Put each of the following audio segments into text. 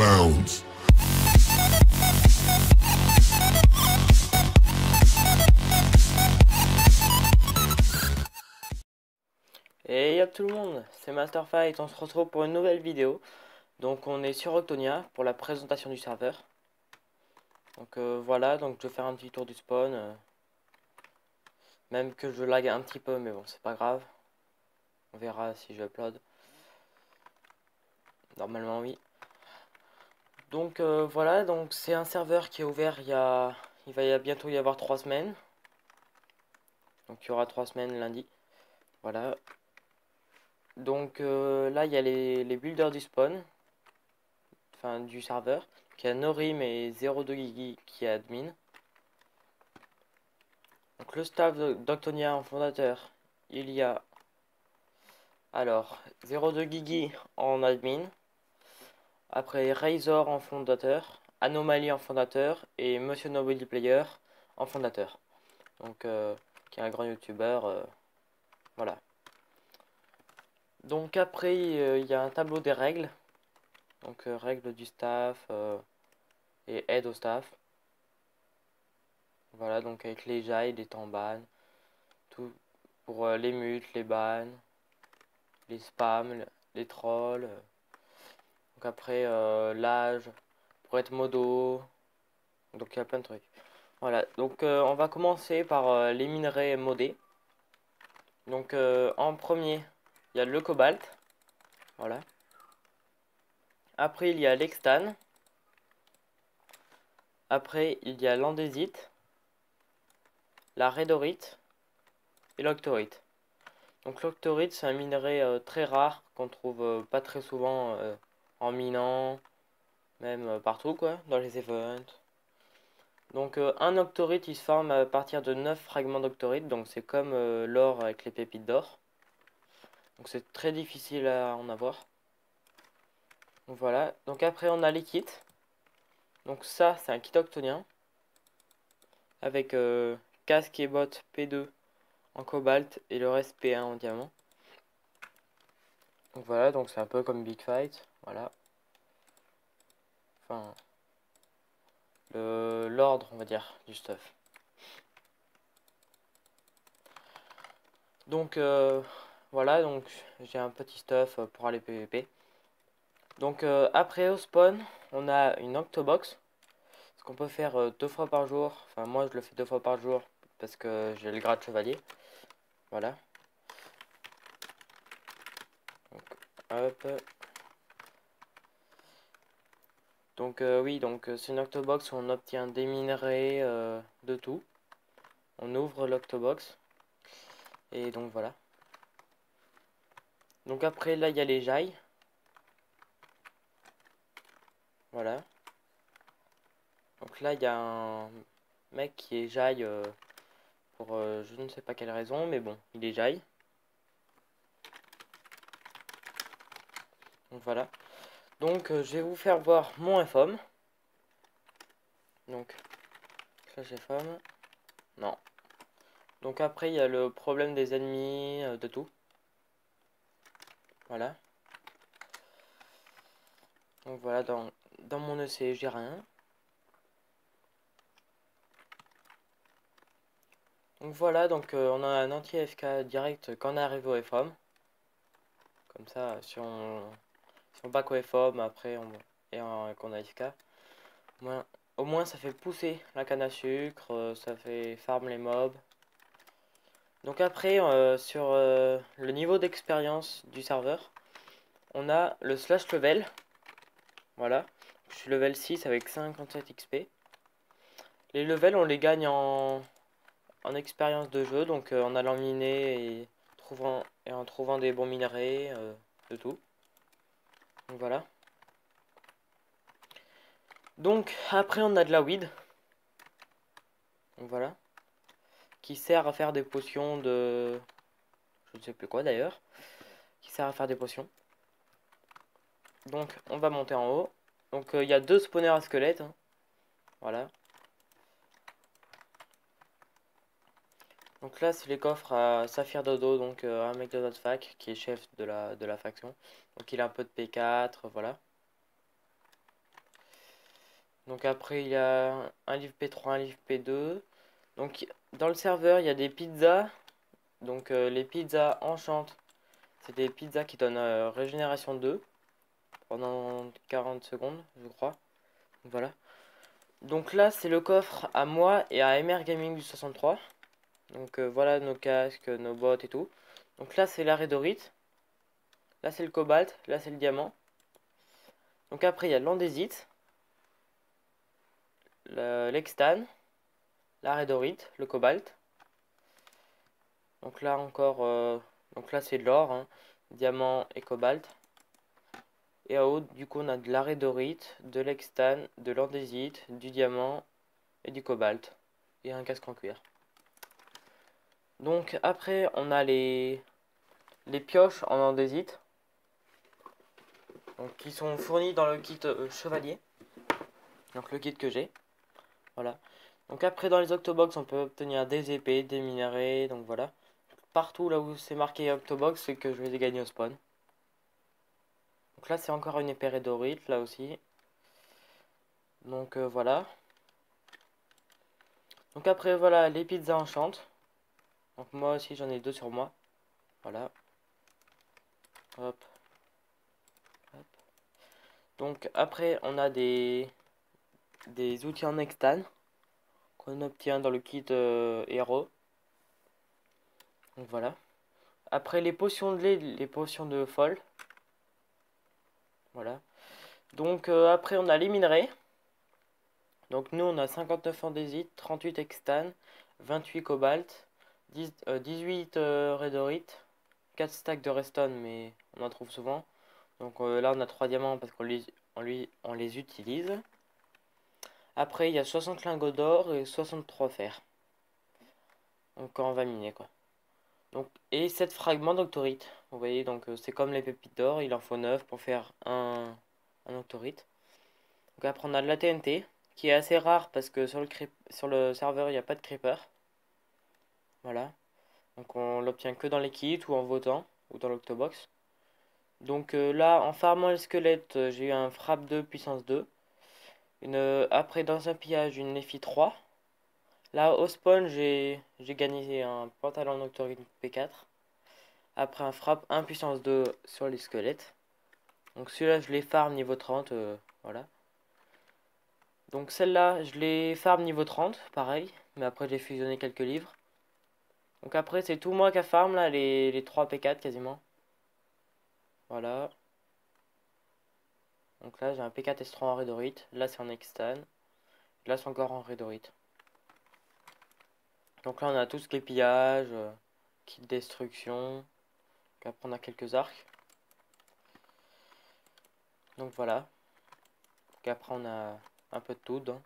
bounds. Et y'a tout le monde, c'est Masterfight, on se retrouve pour une nouvelle vidéo. Donc on est sur Octonia pour la présentation du serveur. Donc voilà, donc je vais faire un petit tour du spawn. Même que je lag un petit peu, mais bon, c'est pas grave. On verra si je upload. Normalement oui. Donc voilà, donc c'est un serveur qui est ouvert il va bientôt y avoir 3 semaines. Donc il y aura 3 semaines lundi. Voilà. Donc là il y a les builders du spawn. Enfin du serveur. Qui a Norim et 02Gigi qui est admin. Donc le staff d'Octonia en fondateur, il y a alors 02Gigi en admin. Après Razor en fondateur, Anomaly en fondateur et Monsieur Nobody Player en fondateur. Donc qui est un grand youtubeur, voilà. Donc après il y a un tableau des règles. Donc règles du staff et aide au staff. Voilà, donc avec les jailles, les temps ban, tout pour les mutes, les bans, les spams, les trolls. Donc après l'âge, pour être modo. Donc il y a plein de trucs. Voilà, donc on va commencer par les minerais modés. Donc en premier, il y a le cobalt. Voilà. Après il y a l'extane. Après il y a l'andésite, la rédorite et l'octorite. Donc l'octorite c'est un minerai très rare qu'on trouve pas très souvent en minant, même partout quoi, dans les events. Donc un octorite il se forme à partir de 9 fragments d'octorite, donc c'est comme l'or avec les pépites d'or. Donc c'est très difficile à en avoir. Donc voilà, donc après on a les kits. Donc ça c'est un kit octonien avec casque et bottes P2 en cobalt et le reste P1 en diamant. Donc voilà, donc c'est un peu comme Big Fight, voilà. Enfin, l'ordre on va dire du stuff. Donc voilà, donc j'ai un petit stuff pour aller PVP. Donc après au spawn, on a une octobox. Ce qu'on peut faire 2 fois par jour. Enfin moi je le fais 2 fois par jour parce que j'ai le grade chevalier. Voilà. Donc, hop. Donc oui, donc c'est une octobox où on obtient des minerais de tout. On ouvre l'octobox. Et donc voilà. Donc après là il y a les jailles. Voilà. Donc là il y a un mec qui est jaille pour je ne sais pas quelle raison, mais bon, il est jaille. Donc voilà. Donc je vais vous faire voir mon FOM. Donc slash FOM. Non. Donc après il y a le problème des ennemis, de tout. Voilà. Donc voilà, dans mon EC j'ai rien. Donc voilà, donc on a un anti-FK direct quand on arrive au FOM. Comme ça, si on back au FOM, après qu'on a FK, au moins ça fait pousser la canne à sucre, ça fait farm les mobs. Donc après, sur le niveau d'expérience du serveur, on a le slash level. Voilà, je suis level 6 avec 57 XP. Les levels, on les gagne en expérience de jeu, donc en allant miner et en trouvant des bons minerais, de tout. Donc voilà. Donc après, on a de la weed. Donc voilà. Qui sert à faire des potions de... Je ne sais plus quoi d'ailleurs. Qui sert à faire des potions. Donc on va monter en haut. Donc il y a 2 spawners à squelettes. Hein. Voilà. Donc là c'est les coffres à Saphir Dodo. Donc un mec de notre fac qui est chef de la faction. Donc il a un peu de P4. Voilà. Donc après il y a un livre P3, un livre P2. Donc dans le serveur il y a des pizzas. Donc les pizzas enchantent. C'est des pizzas qui donnent régénération 2 pendant 40 secondes, je crois. Donc, voilà. Donc là c'est le coffre à moi et à MR Gaming du 63. Donc voilà nos casques, nos bottes et tout. Donc là c'est la rédorite. Là c'est le cobalt. Là c'est le diamant. Donc après il y a l'andésite, l'extane, la rédorite, le cobalt. Donc là encore, donc là c'est de l'or, hein, diamant et cobalt. Et en haut, du coup, on a de la rédorite, de l'extane, de l'andésite, du diamant et du cobalt. Et un casque en cuir. Donc après, on a les pioches en andésite. Donc qui sont fournies dans le kit chevalier. Donc le kit que j'ai. Voilà. Donc après, dans les octobox, on peut obtenir des épées, des minerais. Donc voilà. Partout là où c'est marqué octobox, c'est que je les ai gagnés au spawn. Donc là, c'est encore une épée rédorite, là aussi. Donc voilà. Donc après, voilà, les pizzas enchantent. Donc moi aussi, j'en ai deux sur moi. Voilà. Hop, hop. Donc après, on a des outils en extane qu'on obtient dans le kit héros. Donc voilà. Après, les potions de lait, les potions de folle. Voilà. Donc après, on a les minerais. Donc nous, on a 59 andésite, 38 extane, 28 cobalt, 18 rédorite, 4 stacks de redstone, mais on en trouve souvent. Donc là, on a 3 diamants parce on les utilise. Après, il y a 60 lingots d'or et 63 fer. Donc quand on va miner, quoi. Donc, et 7 fragments d'octorite. Vous voyez, donc c'est comme les pépites d'or, il en faut 9 pour faire un octorite. Donc après, on a de la TNT, qui est assez rare parce que sur le serveur, il n'y a pas de creeper. Voilà. Donc on l'obtient que dans les kits ou en votant, ou dans l'octobox. Donc là, en farmant le squelette, j'ai eu un frappe 2 puissance 2. Après, dans un pillage, une Nephi 3. Là, au spawn, j'ai gagné un pantalon Nocturne P4. Après un frappe 1 puissance 2 sur les squelettes. Donc celui-là, je les farm niveau 30. Voilà. Donc celle-là, je les farm niveau 30, pareil. Mais après, j'ai fusionné quelques livres. Donc après, c'est tout moi qui farm, là, les 3 P4 quasiment. Voilà. Donc là, j'ai un P4S3 en rédorite. Là, c'est en extane. Là, c'est encore en rédorite. Donc là, on a tout ce qui est pillage, kit destruction. Donc après, on a quelques arcs. Donc voilà. Donc après, on a un peu de tout. Hein.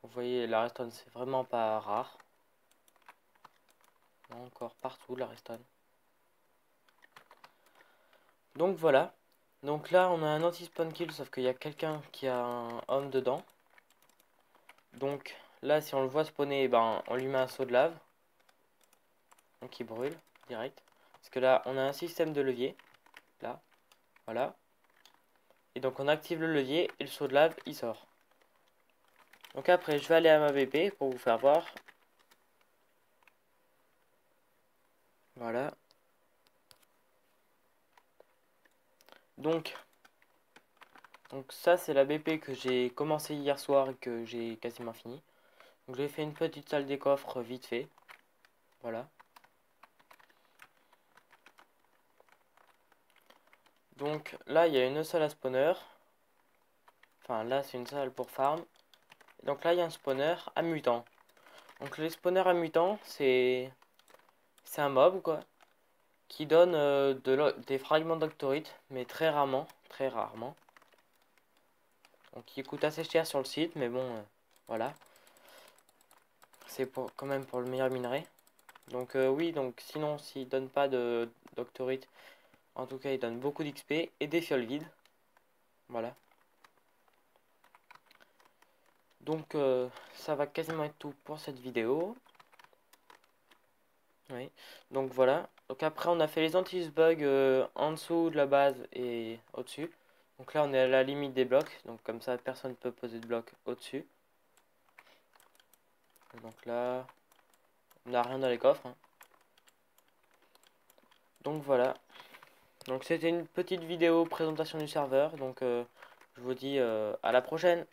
Vous voyez, la redstone, c'est vraiment pas rare. Encore partout, la redstone. Donc voilà. Donc là, on a un anti-spawn kill, sauf qu'il y a quelqu'un qui a un homme dedans. Donc là, si on le voit spawner, eh ben, on lui met un seau de lave. Donc il brûle direct. Parce que là, on a un système de levier. Là, voilà. Et donc on active le levier et le seau de lave, il sort. Donc après, je vais aller à ma BP pour vous faire voir. Voilà. Donc, ça, c'est la BP que j'ai commencé hier soir et que j'ai quasiment fini. Donc j'ai fait une petite salle des coffres vite fait. Voilà. Donc là, il y a une salle à spawner. Enfin, là, c'est une salle pour farm. Donc là, il y a un spawner à mutant. Donc les spawners à mutant, c'est un mob, quoi, qui donne des fragments d'octorite, mais très rarement, très rarement. Donc il coûte assez cher sur le site, mais bon, voilà. C'est quand même pour le meilleur minerai. Donc oui, donc sinon, s'il donne pas d'octorite, en tout cas, il donne beaucoup d'XP et des fioles vides. Voilà. Donc ça va quasiment être tout pour cette vidéo. Oui. Donc voilà. Donc après, on a fait les anti-bug en dessous de la base et au-dessus. Donc là on est à la limite des blocs, donc comme ça personne ne peut poser de bloc au-dessus. Donc là on n'a rien dans les coffres, hein. Donc voilà. Donc c'était une petite vidéo présentation du serveur. Donc je vous dis à la prochaine.